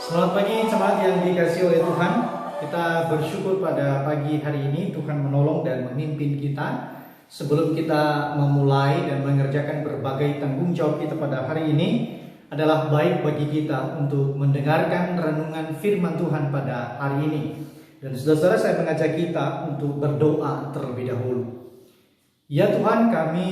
Selamat pagi jemaat yang dikasihi oleh Tuhan. Kita bersyukur pada pagi hari ini Tuhan menolong dan memimpin kita. Sebelum kita memulai dan mengerjakan berbagai tanggung jawab kita pada hari ini, adalah baik bagi kita untuk mendengarkan renungan firman Tuhan pada hari ini. Dan saudara-saudara, saya mengajak kita untuk berdoa terlebih dahulu. Ya Tuhan, kami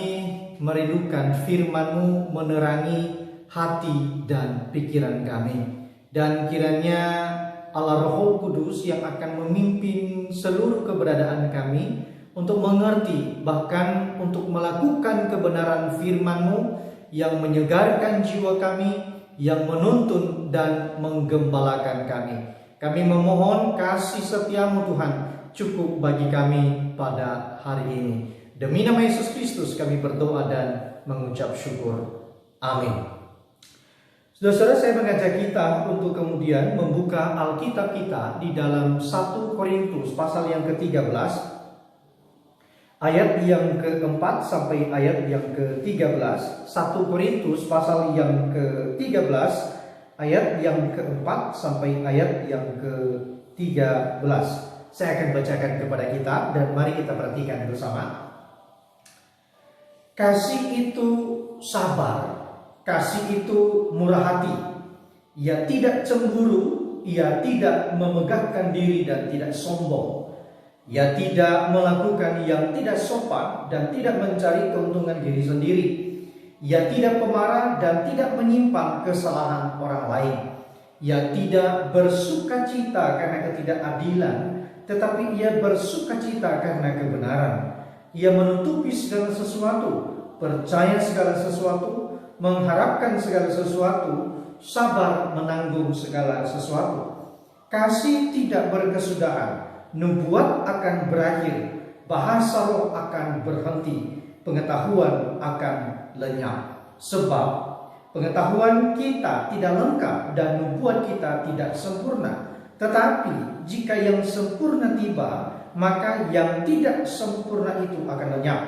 merindukan firman-Mu menerangi hati dan pikiran kami. Dan kiranya Allah Roh Kudus yang akan memimpin seluruh keberadaan kami untuk mengerti, bahkan untuk melakukan kebenaran firman-Mu yang menyegarkan jiwa kami, yang menuntun dan menggembalakan kami. Kami memohon kasih setia-Mu Tuhan cukup bagi kami pada hari ini. Demi nama Yesus Kristus kami berdoa dan mengucap syukur. Amin. Saudara-saudara, saya mengajak kita untuk kemudian membuka Alkitab kita di dalam 1 Korintus pasal yang ke-13 ayat yang ke-4 sampai ayat yang ke-13. 1 Korintus pasal yang ke-13 ayat yang ke-4 sampai ayat yang ke-13. Saya akan bacakan kepada kita dan mari kita perhatikan bersama. Kasih itu sabar, kasih itu murah hati. Ia tidak cemburu, ia tidak memegahkan diri dan tidak sombong. Ia tidak melakukan yang tidak sopan dan tidak mencari keuntungan diri sendiri. Ia tidak pemarah dan tidak menyimpan kesalahan orang lain. Ia tidak bersukacita karena ketidakadilan, tetapi ia bersukacita karena kebenaran. Ia menutupi segala sesuatu, percaya segala sesuatu, mengharapkan segala sesuatu, sabar menanggung segala sesuatu. Kasih tidak berkesudahan, nubuat akan berakhir, bahasa roh akan berhenti, pengetahuan akan lenyap. Sebab pengetahuan kita tidak lengkap dan nubuat kita tidak sempurna. Tetapi jika yang sempurna tiba, maka yang tidak sempurna itu akan lenyap.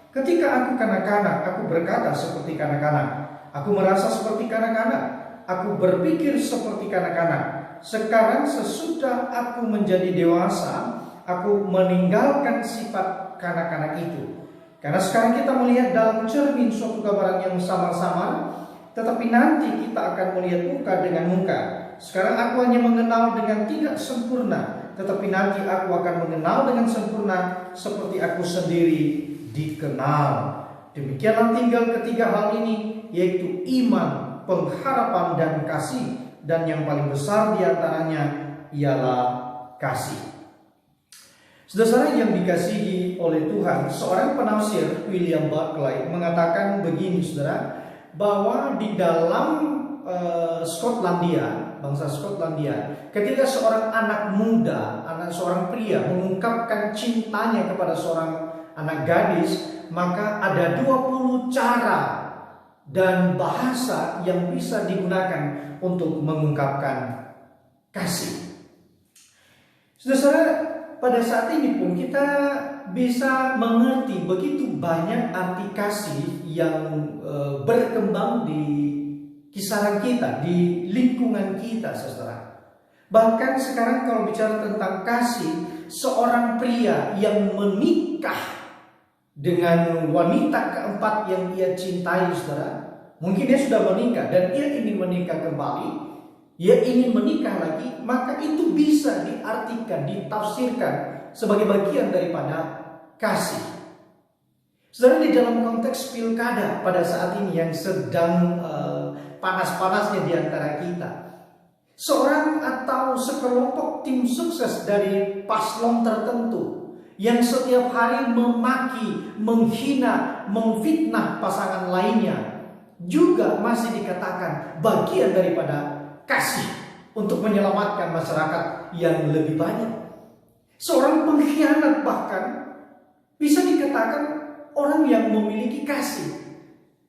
Ketika aku kanak-kanak, aku berkata seperti kanak-kanak. Aku merasa seperti kanak-kanak. Aku berpikir seperti kanak-kanak. Sekarang sesudah aku menjadi dewasa, aku meninggalkan sifat kanak-kanak itu. Karena sekarang kita melihat dalam cermin suatu gambaran yang samar-samar, tetapi nanti kita akan melihat muka dengan muka. Sekarang aku hanya mengenal dengan tidak sempurna, tetapi nanti aku akan mengenal dengan sempurna seperti aku sendiri dikenal. Demikianlah tinggal ketiga hal ini, yaitu iman, pengharapan, dan kasih. Dan yang paling besar diantaranya ialah kasih. Saudara yang dikasihi oleh Tuhan, seorang penafsir William Barclay mengatakan begini, saudara, bahwa di dalam Skotlandia, bangsa Skotlandia, ketika seorang anak muda, seorang pria mengungkapkan cintanya kepada seorang anak gadis, maka ada 20 cara dan bahasa yang bisa digunakan untuk mengungkapkan kasih. Saudara, pada saat ini pun kita bisa mengerti begitu banyak arti kasih yang berkembang di kisaran kita, di lingkungan kita, saudara. Bahkan sekarang kalau bicara tentang kasih, seorang pria yang menikah dengan wanita keempat yang ia cintai, saudara, mungkin dia sudah menikah dan ia ingin menikah kembali, ia ingin menikah lagi, maka itu bisa diartikan, ditafsirkan sebagai bagian daripada kasih. Saudara, di dalam konteks pilkada pada saat ini yang sedang panas-panasnya di antara kita, seorang atau sekelompok tim sukses dari paslon tertentu yang setiap hari memaki, menghina, memfitnah pasangan lainnya, juga masih dikatakan bagian daripada kasih untuk menyelamatkan masyarakat yang lebih banyak. Seorang pengkhianat bahkan bisa dikatakan orang yang memiliki kasih.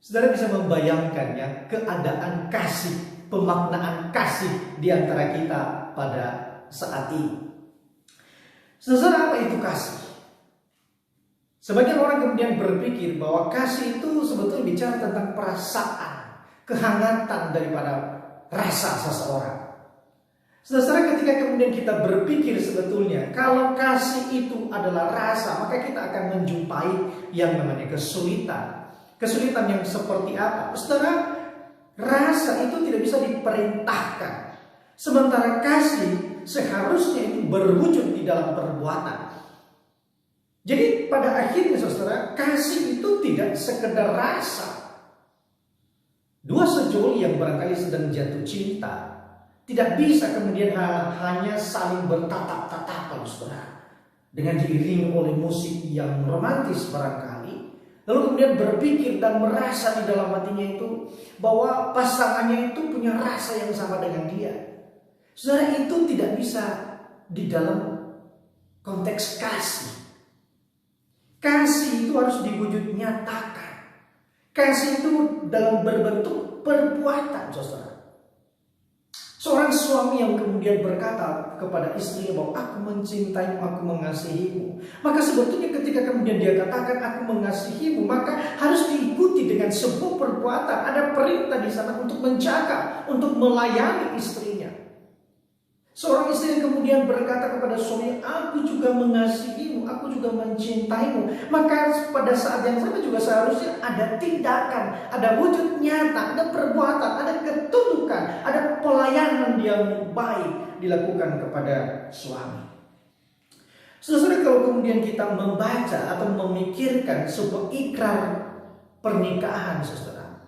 Saudara bisa membayangkan ya, keadaan kasih, pemaknaan kasih di antara kita pada saat ini. Saudara, apa itu kasih? Sebagian orang kemudian berpikir bahwa kasih itu sebetulnya bicara tentang perasaan, kehangatan daripada rasa seseorang. Saudara, ketika kemudian kita berpikir sebetulnya kalau kasih itu adalah rasa, maka kita akan menjumpai yang namanya kesulitan. Kesulitan yang seperti apa? Saudara, rasa itu tidak bisa diperintahkan. Sementara kasih seharusnya itu berwujud di dalam perbuatan. Jadi pada akhirnya saudara, kasih itu tidak sekedar rasa. Dua sejoli yang barangkali sedang jatuh cinta tidak bisa kemudian hanya saling bertatap-tatapan, saudara, dengan diiringi oleh musik yang romantis barangkali, lalu kemudian berpikir dan merasa di dalam hatinya itu bahwa pasangannya itu punya rasa yang sama dengan dia. Saudara, itu tidak bisa di dalam konteks kasih. Kasih itu harus diwujud nyatakan. Kasih itu dalam berbentuk perbuatan, saudara. Seorang suami yang kemudian berkata kepada istrinya bahwa aku mencintaimu, aku mengasihimu. Maka sebetulnya ketika kemudian dia katakan aku mengasihimu, maka harus diikuti dengan sebuah perbuatan. Ada perintah di sana untuk menjaga, untuk melayani istrinya. Seorang istri yang kemudian berkata kepada suaminya, aku juga mengasihimu, aku juga mencintaimu. Maka pada saat yang sama juga seharusnya ada tindakan, ada wujud nyata, ada perbuatan, ada ketundukan, ada pelayanan yang baik dilakukan kepada suami. Saudara, kalau kemudian kita membaca atau memikirkan sebuah ikrar pernikahan, saudara,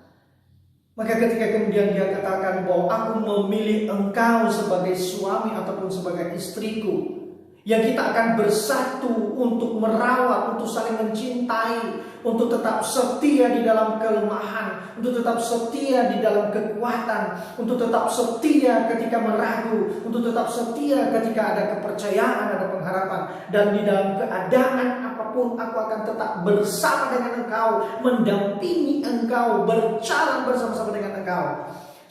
maka ketika kemudian dia katakan bahwa aku memilih engkau sebagai suami ataupun sebagai istriku, yang kita akan bersatu untuk merawat, untuk saling mencintai, untuk tetap setia di dalam kelemahan, untuk tetap setia di dalam kekuatan, untuk tetap setia ketika meragu, untuk tetap setia ketika ada kepercayaan, ada pengharapan, dan di dalam keadaan apapun aku akan tetap bersama dengan engkau, mendampingi engkau, berjalan bersama-sama dengan engkau.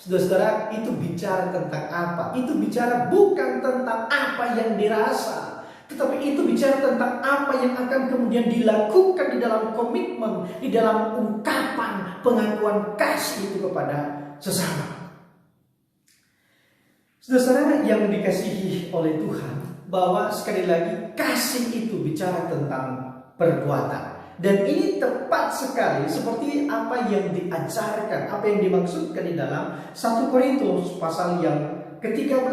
Saudara-saudara, itu bicara tentang apa? Itu bicara bukan tentang apa yang dirasa, tetapi itu bicara tentang apa yang akan kemudian dilakukan di dalam komitmen, di dalam ungkapan pengakuan kasih itu kepada sesama. Saudara-saudara yang dikasihi oleh Tuhan, bahwa sekali lagi kasih itu bicara tentang perbuatan. Dan ini tepat sekali seperti apa yang diajarkan, apa yang dimaksudkan di dalam 1 Korintus pasal yang ke-13.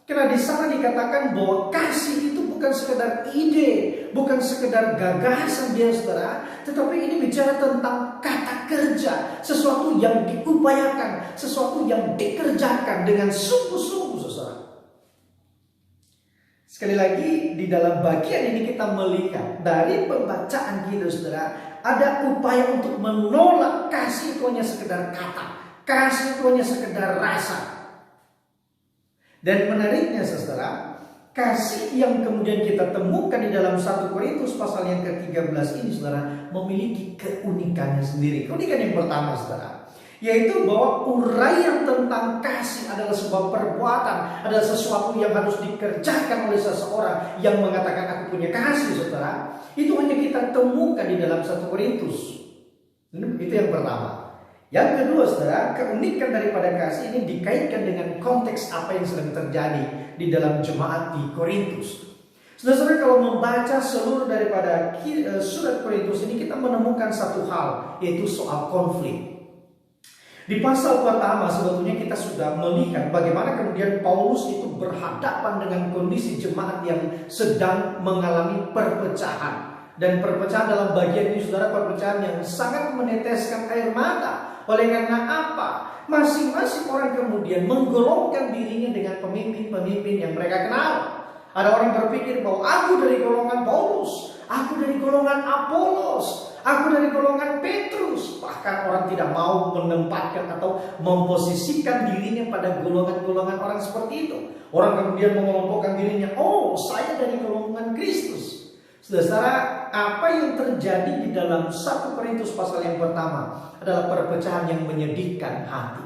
Karena di sana dikatakan bahwa kasih itu bukan sekedar ide, bukan sekedar gagasan dia, saudara, tetapi ini bicara tentang kata kerja, sesuatu yang diupayakan, sesuatu yang dikerjakan dengan sungguh-sungguh, saudara. Sekali lagi di dalam bagian ini kita melihat dari pembacaan kita, saudara, ada upaya untuk menolak kasih itu hanya sekedar kata, kasih itu hanya sekedar rasa. Dan menariknya, saudara, kasih yang kemudian kita temukan di dalam 1 Korintus pasal yang ke-13 ini, saudara, memiliki keunikannya sendiri. Keunikan yang pertama, saudara, yaitu bahwa uraian tentang kasih adalah sebuah perbuatan, adalah sesuatu yang harus dikerjakan oleh seseorang yang mengatakan aku punya kasih, saudara. Itu hanya kita temukan di dalam 1 Korintus. Itu yang pertama. Yang kedua, saudara, keunikan daripada kasih ini dikaitkan dengan konteks apa yang sedang terjadi di dalam jemaat di Korintus. Saudara-saudara, kalau membaca seluruh daripada surat Korintus ini, kita menemukan satu hal, yaitu soal konflik. Di pasal pertama sebetulnya kita sudah melihat bagaimana kemudian Paulus itu berhadapan dengan kondisi jemaat yang sedang mengalami perpecahan. Dan perpecahan dalam bagian ini, saudara, perpecahan yang sangat meneteskan air mata. Oleh karena apa? Masing-masing orang kemudian menggolongkan dirinya dengan pemimpin-pemimpin yang mereka kenal. Ada orang berpikir bahwa aku dari golongan Paulus, aku dari golongan Apolos, aku dari golongan Petrus. Bahkan orang tidak mau menempatkan atau memposisikan dirinya pada golongan-golongan orang seperti itu. Orang kemudian mengelompokkan dirinya, oh, saya dari golongan Kristus. Saudara, apa yang terjadi di dalam 1 Korintus pasal yang pertama adalah perpecahan yang menyedihkan hati.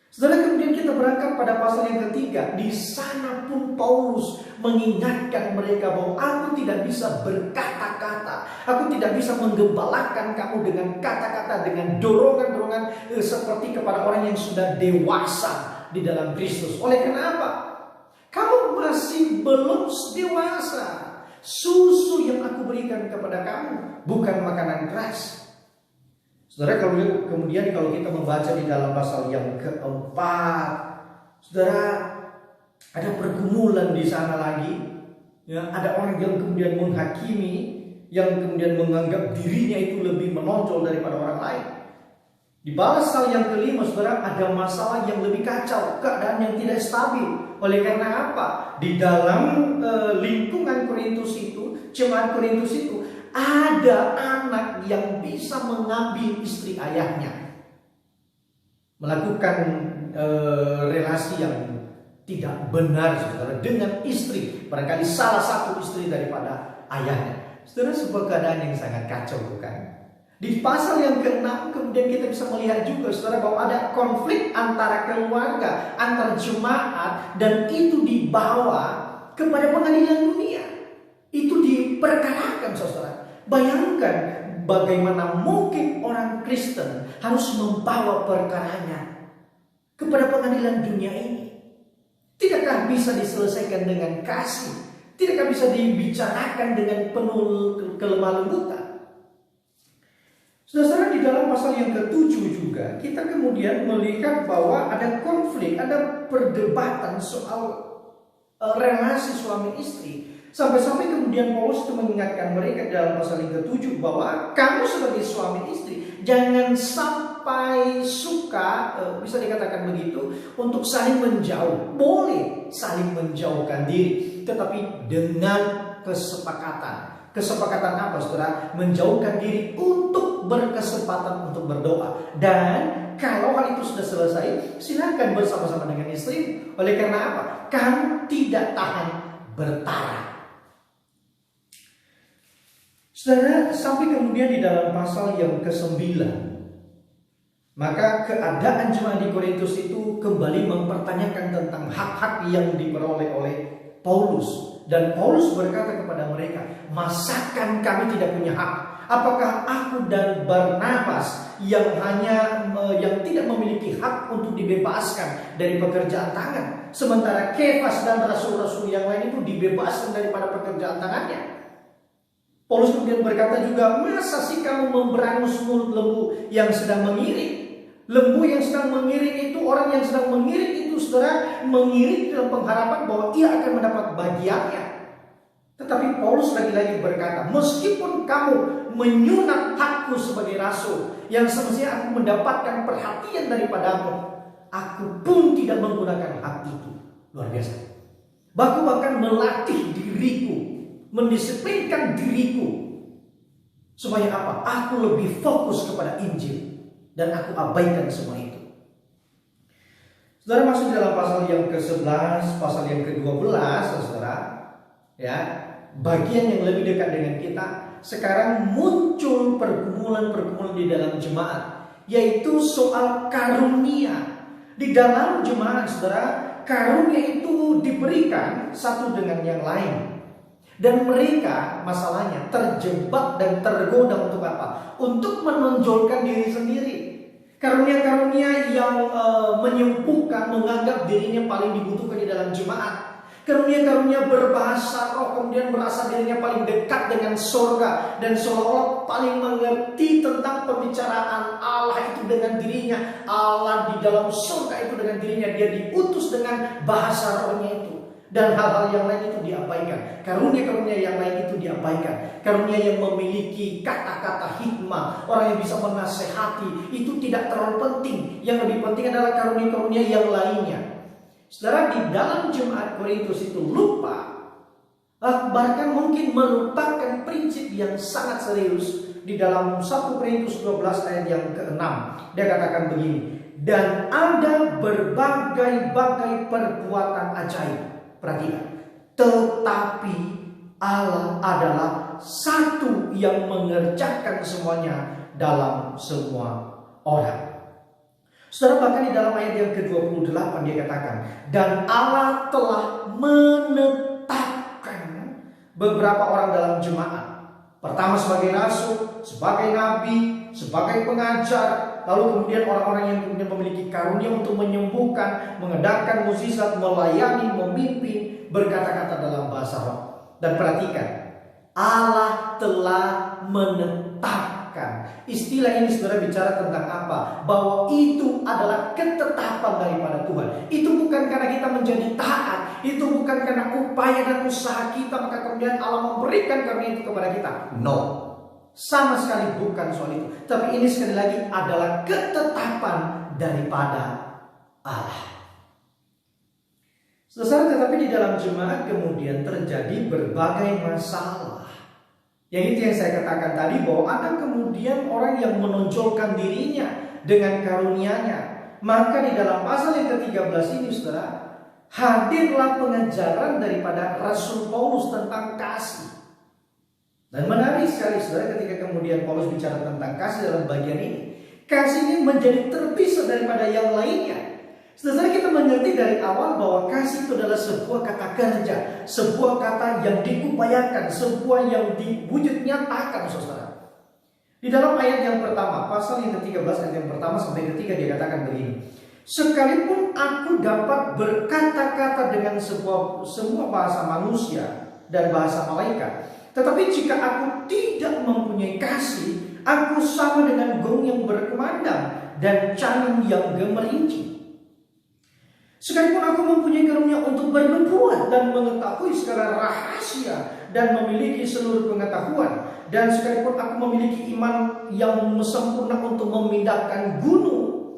Saudara, kemudian kita berangkat pada pasal yang ketiga. Di sana pun Paulus mengingatkan mereka bahwa aku tidak bisa berkata-kata, aku tidak bisa menggembalakan kamu dengan kata-kata, dengan dorongan-dorongan seperti kepada orang yang sudah dewasa di dalam Kristus. Oleh kenapa? masih belum dewasa. Susu yang aku berikan kepada kamu bukan makanan keras. Saudara, kemudian kalau kita membaca di dalam pasal yang keempat, saudara, ada pergumulan di sana lagi. Ya, ada orang yang kemudian menghakimi, yang kemudian menganggap dirinya itu lebih menonjol daripada orang lain. Di pasal yang kelima, saudara, ada masalah yang lebih kacau, keadaan yang tidak stabil. Oleh karena apa? Di dalam lingkungan Korintus itu, jemaat Korintus itu, ada anak yang bisa mengambil istri ayahnya, melakukan relasi yang tidak benar, saudara, dengan istri, barangkali salah satu istri daripada ayahnya. Saudara, sebuah keadaan yang sangat kacau, bukan? Di pasal yang ke-6 kemudian kita bisa melihat juga, saudara, bahwa ada konflik antara keluarga, antar jemaat, dan itu dibawa kepada pengadilan dunia. Itu diperkarakan, saudara. Bayangkan bagaimana mungkin orang Kristen harus membawa perkaranya kepada pengadilan dunia ini. Tidakkah bisa diselesaikan dengan kasih? Tidakkah bisa dibicarakan dengan penuh kelemah lembutan? Saudara, di dalam pasal yang ke-7 juga kita kemudian melihat bahwa ada konflik, ada perdebatan soal relasi suami istri. Sampai-sampai kemudian Paulus itu mengingatkan mereka dalam pasal yang ke-7 bahwa kamu sebagai suami istri jangan sampai suka, bisa dikatakan begitu, untuk saling menjauh. Boleh saling menjauhkan diri, tetapi dengan kesepakatan. Kesepakatan apa, saudara? Menjauhkan diri untuk berkesempatan untuk berdoa. Dan kalau hal itu sudah selesai, silakan bersama-sama dengan istri. Oleh karena apa? Kamu tidak tahan bertarung. Saudara, sampai kemudian di dalam pasal yang ke-9, maka keadaan jemaat di Korintus itu kembali mempertanyakan tentang hak-hak yang diperoleh oleh Paulus. Dan Paulus berkata kepada mereka, masakan kami tidak punya hak? Apakah aku dan Barnabas yang tidak memiliki hak untuk dibebaskan dari pekerjaan tangan, sementara Kefas dan rasul-rasul yang lain itu dibebaskan daripada pekerjaan tangannya? Paulus kemudian berkata juga, masa sih kamu memberangus mulut lembu yang sedang mengiring? Lembu yang sedang mengiring itu, orang yang sedang mengiring itu, saudara, mengiring dalam pengharapan bahwa ia akan mendapat bagiannya. Tetapi Paulus lagi-lagi berkata, meskipun kamu menyunat hakku sebagai rasul, yang semestinya aku mendapatkan perhatian daripadamu, aku pun tidak menggunakan hak itu. Luar biasa. Bahkan melatih diriku, mendisiplinkan diriku, supaya apa? Aku lebih fokus kepada Injil. Dan aku abaikan semua itu. Saudara, masuk dalam pasal yang ke-11, pasal yang ke-12, saudara, ya, bagian yang lebih dekat dengan kita. Sekarang muncul pergumulan-pergumulan di dalam jemaat, yaitu soal karunia. Di dalam jemaat, saudara, karunia itu diberikan satu dengan yang lain. Dan mereka masalahnya terjebak dan tergoda untuk apa? Untuk menonjolkan diri sendiri. Karunia-karunia yang menyempuhkan, menganggap dirinya paling dibutuhkan di dalam jemaat. Karunia-karunia berbahasa roh, kemudian merasa dirinya paling dekat dengan surga, dan seolah-olah paling mengerti tentang pembicaraan Allah itu dengan dirinya. Allah di dalam surga itu dengan dirinya. Dia diutus dengan bahasa rohnya itu. Dan hal-hal yang lain itu diabaikan. Karunia-karunia yang lain itu diabaikan. Karunia yang memiliki kata-kata hikmah, orang yang bisa menasehati, itu tidak terlalu penting. Yang lebih penting adalah karunia-karunia yang lainnya. Saudara, di dalam jemaat Korintus itu lupa, bahkan mungkin melupakan prinsip yang sangat serius. Di dalam 1 Korintus 12 ayat yang ke-6, dia katakan begini, dan ada berbagai-bagai perbuatan ajaib. Perhatikan, tetapi Allah adalah satu yang mengerjakan semuanya dalam semua orang. Saudara, bahkan di dalam ayat yang ke-28 dia katakan, dan Allah telah menetapkan beberapa orang dalam jemaat. Pertama sebagai rasul, sebagai nabi, sebagai pengajar, lalu kemudian orang-orang yang kemudian memiliki karunia untuk menyembuhkan, mengadakan mukjizat, melayani, memimpin, berkata-kata dalam bahasa roh. Dan perhatikan, Allah telah menetapkan. Istilah ini saudara bicara tentang apa? Bahwa itu adalah ketetapan daripada Tuhan. Itu bukan karena kita menjadi taat, itu bukan karena upaya dan usaha kita maka kemudian Allah memberikan karunia itu kepada kita. No, sama sekali bukan soal itu. Tapi ini sekali lagi adalah ketetapan daripada Allah. Saudara, tetapi di dalam jemaat kemudian terjadi berbagai masalah. Yang itu yang saya katakan tadi, bahwa ada kemudian orang yang menonjolkan dirinya dengan karunia-Nya. Maka di dalam pasal yang ke-13 ini saudara, hadirlah pengajaran daripada Rasul Paulus tentang kasih. Dan menarik sekali saudara, ketika kemudian Paulus bicara tentang kasih dalam bagian ini, kasih ini menjadi terpisah daripada yang lainnya. Saudara, kita mengerti dari awal bahwa kasih itu adalah sebuah kata kerja, sebuah kata yang diupayakan, sebuah yang diwujud nyatakan, saudara. Di dalam ayat yang pertama, pasal yang ke-13 ayat yang pertama sampai ketiga dikatakan begini. Sekalipun aku dapat berkata-kata dengan semua bahasa manusia dan bahasa malaikat, tetapi jika aku tidak mempunyai kasih, aku sama dengan gong yang berkumandang dan canang yang gemerinci. Sekalipun aku mempunyai karunia untuk bernubuat dan mengetahui segala rahasia dan memiliki seluruh pengetahuan, dan sekalipun aku memiliki iman yang sempurna untuk memindahkan gunung,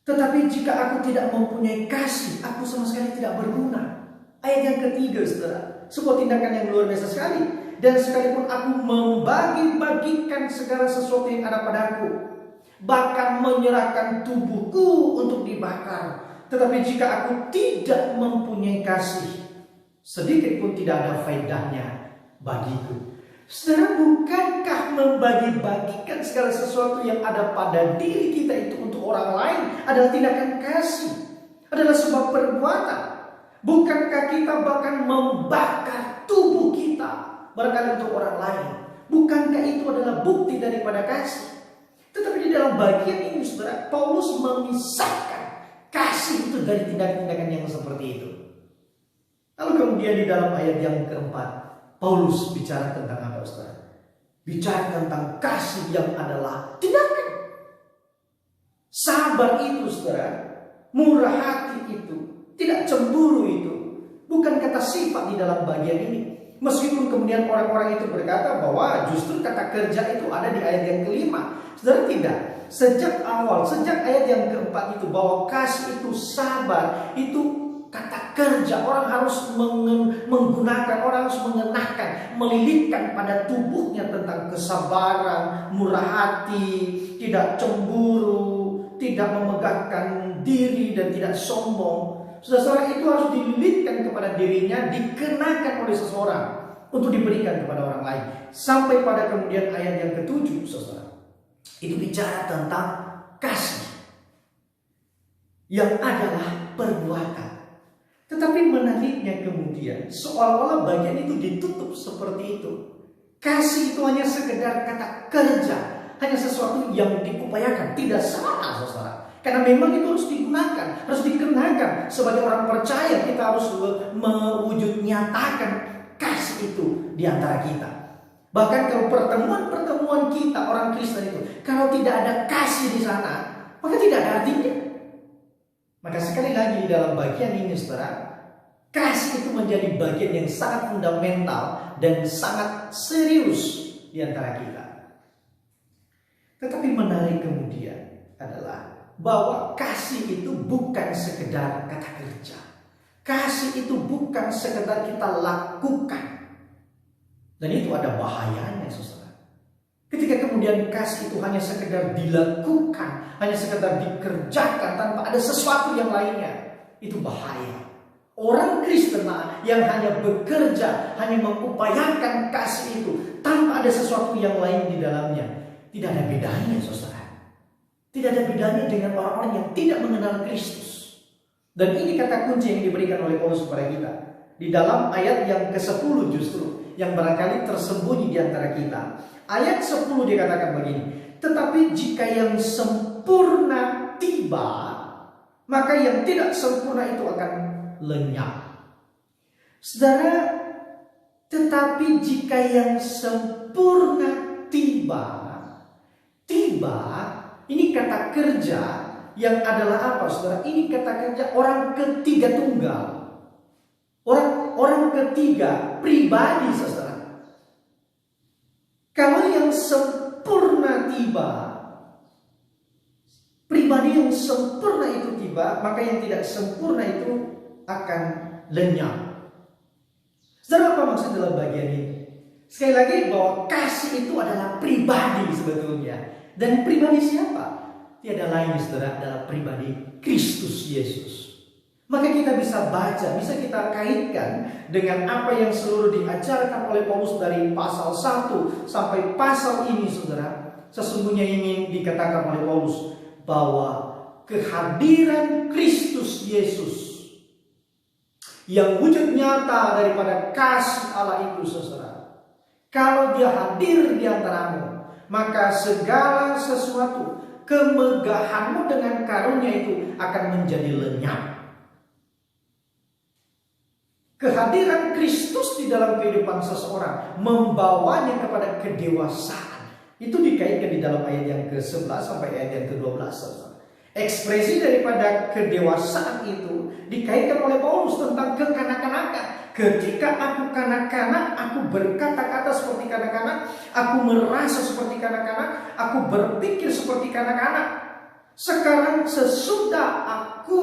tetapi jika aku tidak mempunyai kasih, aku sama sekali tidak berguna. Ayat yang ketiga saudara, sebuah tindakan yang luar biasa sekali. Dan sekalipun aku membagi-bagikan segala sesuatu yang ada padaku, bahkan menyerahkan tubuhku untuk dibakar, tetapi jika aku tidak mempunyai kasih, sedikit pun tidak ada faedahnya bagiku. Saudara, bukankah membagi-bagikan segala sesuatu yang ada pada diri kita itu untuk orang lain adalah tindakan kasih, adalah sebuah perbuatan? Bukankah kita bahkan membakar tubuh kita barangkali untuk orang lain? Bukankah itu adalah bukti daripada kasih? Tetapi di dalam bagian ini saudara, Paulus memisahkan kasih itu dari tindakan-tindakan yang seperti itu. Lalu kemudian di dalam ayat yang keempat, Paulus bicara tentang apa saudara? Bicara tentang kasih yang adalah tindakan. Sabar itu saudara, murah hati itu, tidak cemburu itu, bukan kata sifat di dalam bagian ini. Meskipun kemudian orang-orang itu berkata bahwa justru kata kerja itu ada di ayat yang kelima. Saudara, tidak. Sejak awal, sejak ayat yang keempat itu, bahwa kasih itu sabar, itu kata kerja. Orang harus menggunakan, orang harus mengenakan, melilitkan pada tubuhnya tentang kesabaran, murah hati, tidak cemburu, tidak memegahkan diri dan tidak sombong. Saudara, itu harus dililitkan kepada dirinya, dikenakan oleh seseorang untuk diberikan kepada orang lain. Sampai pada kemudian ayat yang ke-7, saudara, itu bicara tentang kasih yang adalah perbuatan. Tetapi menariknya kemudian seolah-olah bagian itu ditutup seperti itu. Kasih itu hanya sekedar kata kerja, hanya sesuatu yang diupayakan. Tidak salah saudara, karena memang itu harus digunakan, harus dikenakan. Sebagai orang percaya kita harus mewujud nyatakan kasih itu di antara kita. Bahkan kalau pertemuan-pertemuan kita orang Kristen itu, kalau tidak ada kasih di sana, maka tidak ada artinya. Maka sekali lagi di dalam bagian ini saudara, kasih itu menjadi bagian yang sangat fundamental dan sangat serius di antara kita. Tetapi menarik kemudian adalah bahwa kasih itu bukan sekedar kata kerja. Kasih itu bukan sekedar kita lakukan. Dan itu ada bahayanya saudara. Ketika kemudian kasih itu hanya sekedar dilakukan, hanya sekedar dikerjakan tanpa ada sesuatu yang lainnya, itu bahaya. Orang Kristen yang hanya bekerja, hanya mengupayakan kasih itu tanpa ada sesuatu yang lain di dalamnya, tidak ada bedanya saudara. Tidak ada bedanya dengan orang-orang yang tidak mengenal Kristus. Dan ini kata kunci yang diberikan oleh Paulus kepada kita. Di dalam ayat yang ke-10 justru, yang barangkali tersembunyi di antara kita. Ayat 10 dikatakan begini, tetapi jika yang sempurna tiba, maka yang tidak sempurna itu akan lenyap. Saudara, tetapi jika yang sempurna tiba ini kata kerja yang adalah apa, saudara? Ini kata kerja orang ketiga tunggal, orang ketiga pribadi, saudara. Kalau yang sempurna tiba, pribadi yang sempurna itu tiba, maka yang tidak sempurna itu akan lenyap. Saudara, apa maksud dalam bagian ini? Sekali lagi bahwa kasih itu adalah pribadi sebetulnya. Dan pribadi siapa? Tiada lain, saudara, adalah pribadi Kristus Yesus. Maka kita bisa baca, bisa kita kaitkan dengan apa yang selalu diajarkan oleh Paulus dari pasal 1 sampai pasal ini, saudara. Sesungguhnya ingin dikatakan oleh Paulus bahwa kehadiran Kristus Yesus yang wujud nyata daripada kasih Allah itu, saudara, kalau dia hadir di antaramu, maka segala sesuatu, kemegahanmu dengan karunia itu akan menjadi lenyap. Kehadiran Kristus di dalam kehidupan seseorang membawanya kepada kedewasaan. Itu dikaitkan di dalam ayat yang ke-11 sampai ayat yang ke-12. Ekspresi daripada kedewasaan itu dikaitkan oleh Paulus tentang kekanak-kanakan. Ketika aku kanak-kanak, aku berkata-kata seperti kanak-kanak, aku merasa seperti kanak-kanak, aku berpikir seperti kanak-kanak. Sekarang sesudah aku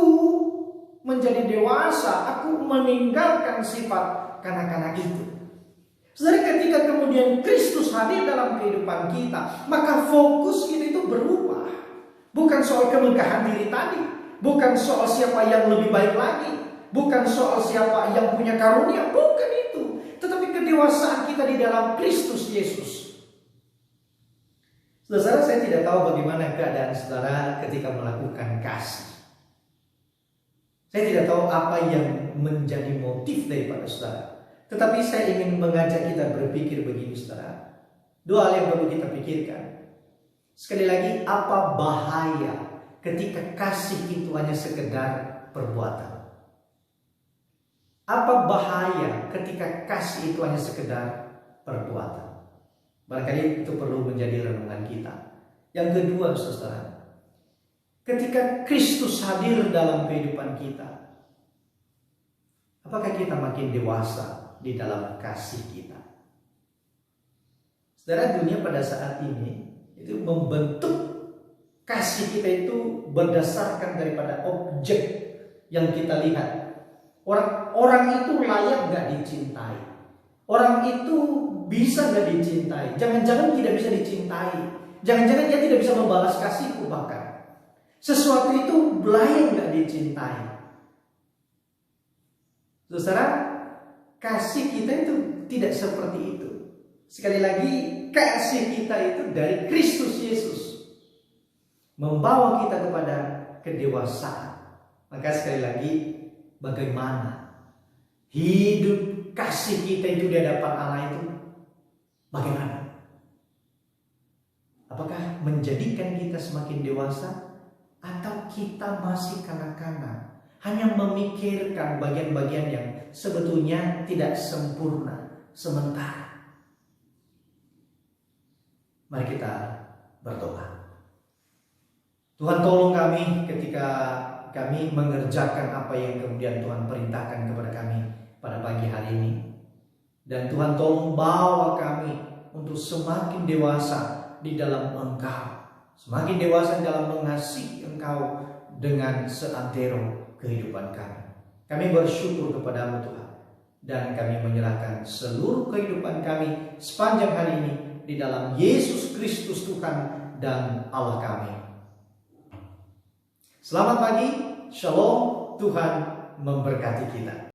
menjadi dewasa, aku meninggalkan sifat kanak-kanak itu. Saudara, ketika kemudian Kristus hadir dalam kehidupan kita, maka fokus kita itu berubah. Bukan soal kemegahan diri tadi, bukan soal siapa yang lebih baik lagi, bukan soal siapa yang punya karunia, bukan itu. Tetapi kedewasaan kita di dalam Kristus Yesus. Saudara, saya tidak tahu bagaimana keadaan saudara ketika melakukan kasih. Saya tidak tahu apa yang menjadi motif daripada saudara. Tetapi saya ingin mengajak kita berpikir begini, saudara. Dua hal yang perlu kita pikirkan. Sekali lagi, apa bahaya ketika kasih itu hanya sekedar perbuatan? Apa bahaya ketika kasih itu hanya sekedar perbuatan? Barangkali itu perlu menjadi renungan kita. Yang kedua, saudara, ketika Kristus hadir dalam kehidupan kita, apakah kita makin dewasa di dalam kasih kita? Saudara, dunia pada saat ini itu membentuk kasih kita itu berdasarkan daripada objek yang kita lihat. Orang itu layak gak dicintai? Orang itu bisa gak dicintai? Jangan-jangan tidak bisa dicintai. Jangan-jangan dia tidak bisa membalas kasihku bahkan. Sesuatu itu layak gak dicintai? Saudara, kasih kita itu tidak seperti itu. Sekali lagi, kasih kita itu dari Kristus Yesus membawa kita kepada kedewasaan. Maka sekali lagi, bagaimana hidup kasih kita itu di hadapan Allah itu? Bagaimana? Apakah menjadikan kita semakin dewasa? Atau kita masih kanak-kanak, hanya memikirkan bagian-bagian yang sebetulnya tidak sempurna sementara? Mari kita berdoa. Tuhan, tolong kami ketika kami mengerjakan apa yang kemudian Tuhan perintahkan kepada kami pada pagi hari ini. Dan Tuhan, tolong bawa kami untuk semakin dewasa di dalam Engkau, semakin dewasa dalam mengasihi Engkau dengan seantero kehidupan kami. Kami bersyukur kepada-Mu, Tuhan, dan kami menyerahkan seluruh kehidupan kami sepanjang hari ini di dalam Yesus Kristus Tuhan dan Allah kami. Selamat pagi, Shalom, Tuhan memberkati kita.